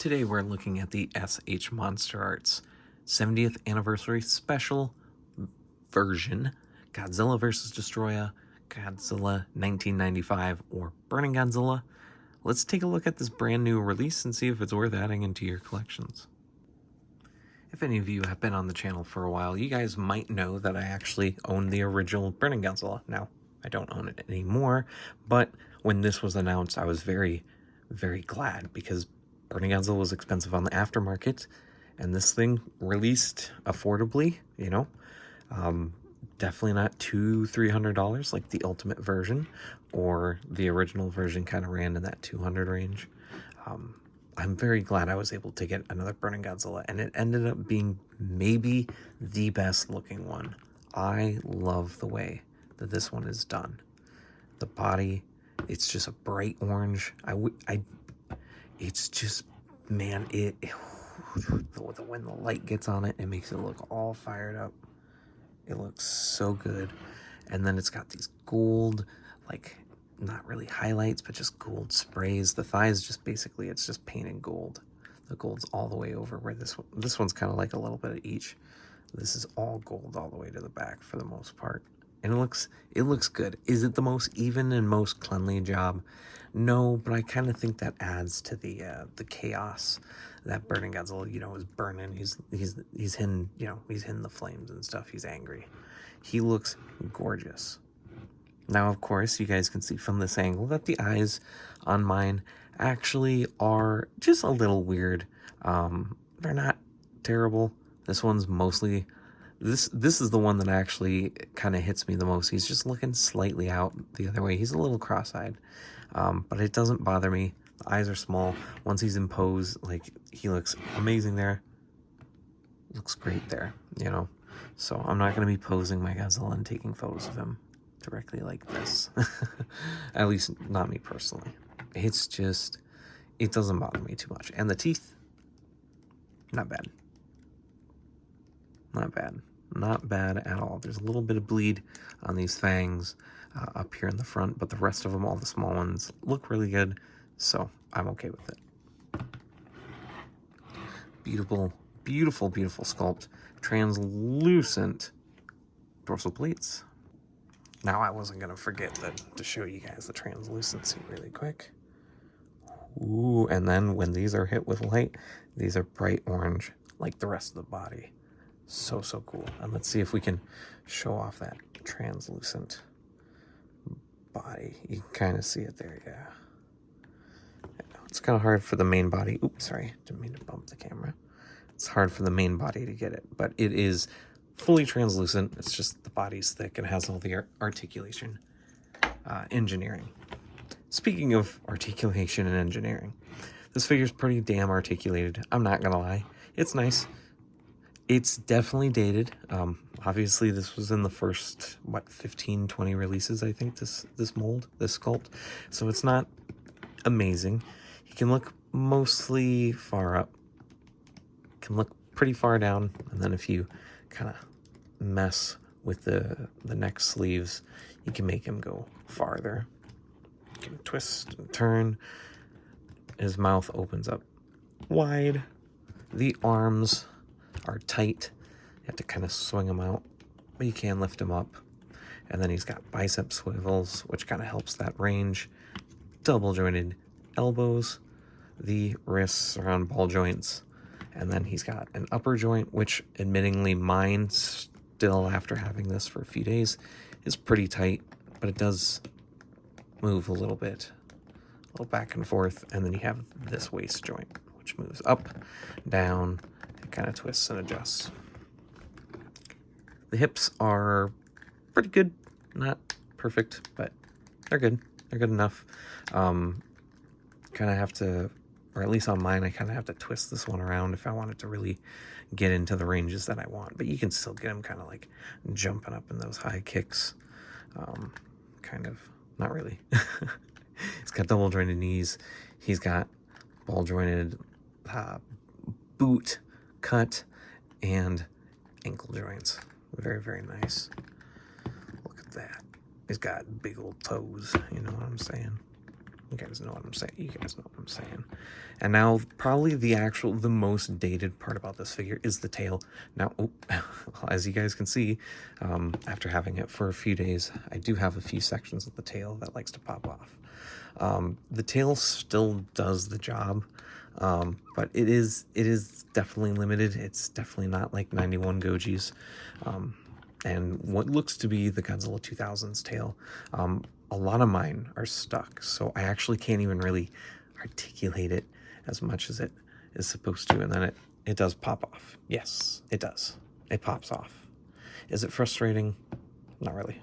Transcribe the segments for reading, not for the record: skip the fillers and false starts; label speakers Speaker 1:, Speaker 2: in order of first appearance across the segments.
Speaker 1: Today we're looking at the MonsterArts 70th Anniversary Special version, Godzilla vs. Destroya, Godzilla 1995, or Burning Godzilla. Let's take a look at this brand new release and see if it's worth adding into your collections. If any of you have been on the channel for a while, you guys might know that I actually own the original Burning Godzilla. Now, I don't own it anymore, but when this was announced, I was very, very glad because Burning Godzilla was expensive on the aftermarket, and this thing released affordably, you know. Definitely not $200-300 like the ultimate version, or the original version kind of ran in that $200 range. I'm very glad I was able to get another Burning Godzilla, and it ended up being maybe the best looking one. I love the way that this one is done. The body, it's just a bright orange. It's just, man, when the light gets on it, it makes it look all fired up. It looks so good. And then it's got these gold, like, not really highlights, but just gold sprays. The thighs just basically, it's just painted gold. The gold's all the way over, where this one's kind of like a little bit of each. This is all gold all the way to the back for the most part. And it looks good. Is it the most even and most cleanly job? No, but I kind of think that adds to the chaos that Burning Godzilla, you know, is burning. He's hitting, you know, he's hitting the flames and stuff. He's angry. He looks gorgeous. Now, of course, you guys can see from this angle that the eyes on mine actually are just a little weird. They're not terrible. This one's mostly, this is the one that actually kind of hits me the most. He's just looking slightly out the other way. He's a little cross-eyed, but it doesn't bother me. The eyes are small. Once he's in pose, like, he looks amazing there. Looks great there, you know. So I'm not going to be posing my Godzilla and taking photos of him directly like this. At least not me personally. It's just, it doesn't bother me too much. And the teeth, not bad. Not bad. Not bad at all. There's a little bit of bleed on these fangs up here in the front, but the rest of them, all the small ones, look really good, so I'm okay with it. Beautiful, beautiful, beautiful sculpt. Translucent dorsal plates. Now, I wasn't going to forget to show you guys the translucency really quick. Ooh, and then when these are hit with light, these are bright orange like the rest of the body. So cool. And let's see if we can show off that translucent body. You can kind of see it there, yeah. It's kind of hard for the main body. Oops, sorry, didn't mean to bump the camera. It's hard for the main body to get it, but it is fully translucent. It's just the body's thick and has all the articulation engineering. Speaking of articulation and engineering, this figure's pretty damn articulated. I'm not gonna lie. It's nice. It's definitely dated. Obviously, this was in the first, 15-20 releases, I think, this mold, this sculpt. So it's not amazing. He can look mostly far up. Can look pretty far down. And then if you kind of mess with the neck sleeves, you can make him go farther. You can twist and turn. His mouth opens up wide. The arms are tight. You have to kind of swing them out, but you can lift them up. And then he's got bicep swivels, which kind of helps that range. Double jointed elbows. The wrists are on ball joints. And then he's got an upper joint, which admittingly mine, still after having this for a few days, is pretty tight, but it does move a little bit, a little back and forth. And then you have this waist joint, which moves up, down, and kind of twists and adjusts. The hips are pretty good, not perfect, but they're good. They're good enough. Kind of have to, or at least on mine, I kind of have to twist this one around if I want it to really get into the ranges that I want. But you can still get him kind of like jumping up in those high kicks. Kind of, not really. He's got double jointed knees. He's got ball jointed boot cut and ankle joints. Very, very nice. Look at that. He's got big old toes, you know what I'm saying? You guys know what I'm saying. You guys know what I'm saying. And now, probably the most dated part about this figure is the tail. Now, as you guys can see, after having it for a few days, I do have a few sections of the tail that likes to pop off. The tail still does the job, but it is definitely limited. It's definitely not like 91 Gojis. And what looks to be the Godzilla 2000's tail. A lot of mine are stuck, so I actually can't even really articulate it as much as it is supposed to, and then it does pop off. Yes, it does. It pops off. Is it frustrating? Not really.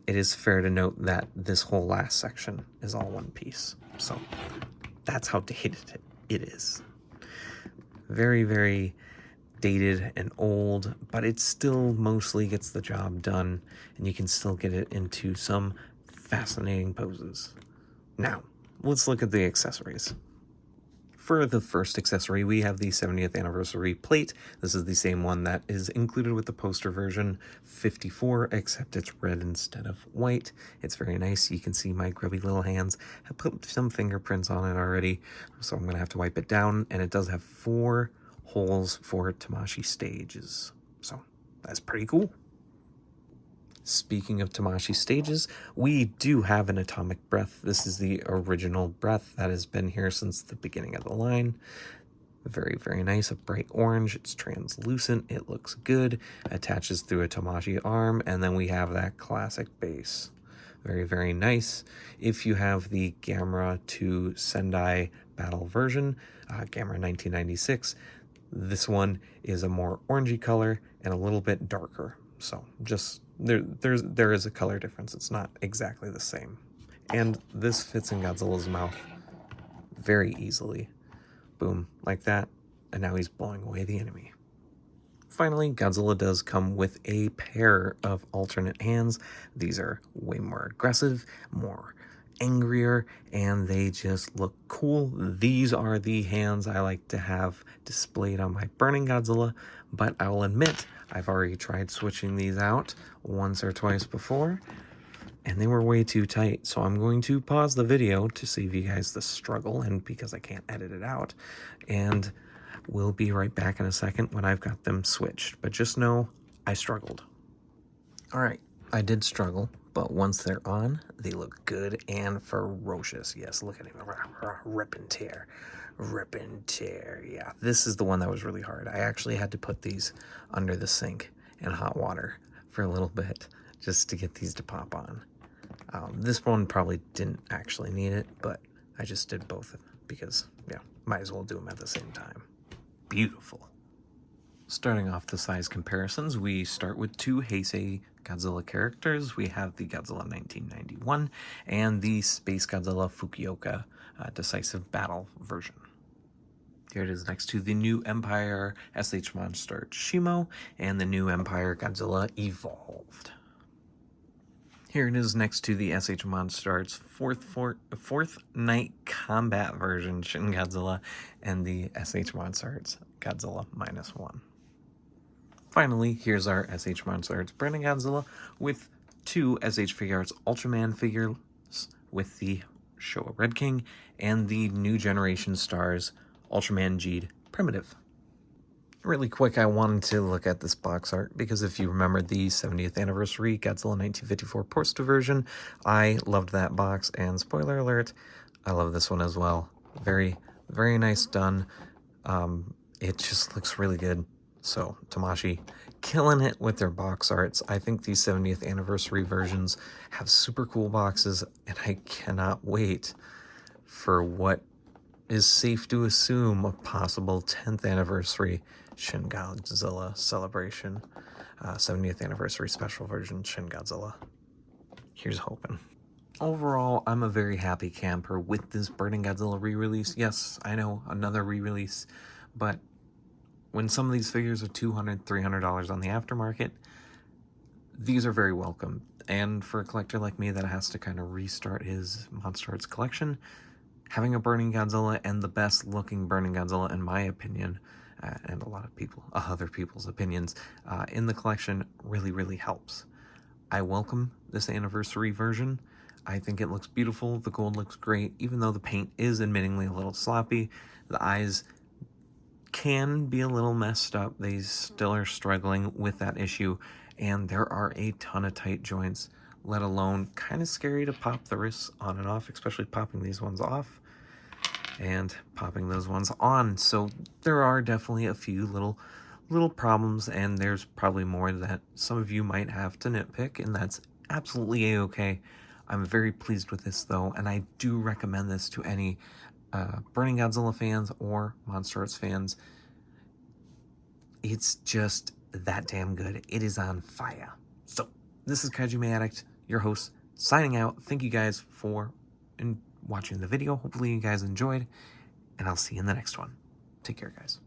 Speaker 1: It is fair to note that this whole last section is all one piece, so that's how dated it is. Very, very dated and old, but it still mostly gets the job done, and you can still get it into some fascinating poses. Now, let's look at the accessories. For the first accessory, we have the 70th anniversary plate. This is the same one that is included with the poster version 54, except it's red instead of white. It's very nice. You can see my grubby little hands. I put some fingerprints on it already, so I'm going to have to wipe it down, and it does have 4 holes for Tamashii stages, so that's pretty cool. Speaking of Tamashii stages, we do have an atomic breath. This is the original breath that has been here since the beginning of the line. Very, very nice, a bright orange. It's translucent, it looks good, attaches through a Tamashii arm, and then we have that classic base. Very, very nice. If you have the Gamera to Sendai battle version, Gamera 1996, this one is a more orangey color and a little bit darker. So just there is a color difference. It's not exactly the same. And this fits in Godzilla's mouth very easily. Boom, like that. And now he's blowing away the enemy. Finally, Godzilla does come with a pair of alternate hands. These are way more aggressive, more angrier, and they just look cool. These are the hands I like to have displayed on my Burning Godzilla, but I will admit I've already tried switching these out once or twice before, and they were way too tight. So I'm going to pause the video to save you guys the struggle, and because I can't edit it out, and we'll be right back in a second when I've got them switched. But just know I struggled. All right, I did struggle, but once they're on, they look good and ferocious. Yes, look at him. Rip and tear. Rip and tear. Yeah, this is the one that was really hard. I actually had to put these under the sink in hot water for a little bit just to get these to pop on. This one probably didn't actually need it, but I just did both because, yeah, might as well do them at the same time. Beautiful. Starting off the size comparisons, we start with 2 Heisei Godzilla characters. We have the Godzilla 1991 and the Space Godzilla Fukuoka Decisive Battle version. Here it is next to the new Empire SHMA Shimo and the new Empire Godzilla Evolved. Here it is next to the SHMA fourth Night Combat version Shin Godzilla and the SHMA Godzilla -1. Finally, here's our SHMA Burning Godzilla with 2 SH Figuarts Ultraman figures with the Showa Red King and the New Generation Stars Ultraman Geed Primitive. Really quick, I wanted to look at this box art because if you remember the 70th anniversary Godzilla 1954 poster version, I loved that box, and spoiler alert, I love this one as well. Very, very nice done. It just looks really good. So, Tamashii, killing it with their box arts. I think these 70th anniversary versions have super cool boxes, and I cannot wait for what is safe to assume a possible 10th anniversary Shin Godzilla celebration. 70th anniversary special version Shin Godzilla. Here's hoping. Overall, I'm a very happy camper with this Burning Godzilla re-release. Yes, I know, another re-release, but when some of these figures are $200, $300 on the aftermarket, these are very welcome. And for a collector like me that has to kind of restart his MonsterArts collection, having a Burning Godzilla, and the best looking Burning Godzilla in my opinion, and a lot of other people's opinions, in the collection really, really helps. I welcome this anniversary version. I think it looks beautiful. The gold looks great, even though the paint is admittingly a little sloppy. The eyes can be a little messed up. They still are struggling with that issue, and there are a ton of tight joints, let alone kind of scary to pop the wrists on and off, especially popping these ones off and popping those ones on. So there are definitely a few little problems, and there's probably more that some of you might have to nitpick, and that's absolutely a-okay. I'm very pleased with this though, and I do recommend this to any Burning Godzilla fans or MonsterArts fans. It's just that damn good. It is on fire. So this is Kaiju Addict, your host, signing out. Thank you guys for watching the video. Hopefully you guys enjoyed, and I'll see you in the next one. Take care, guys.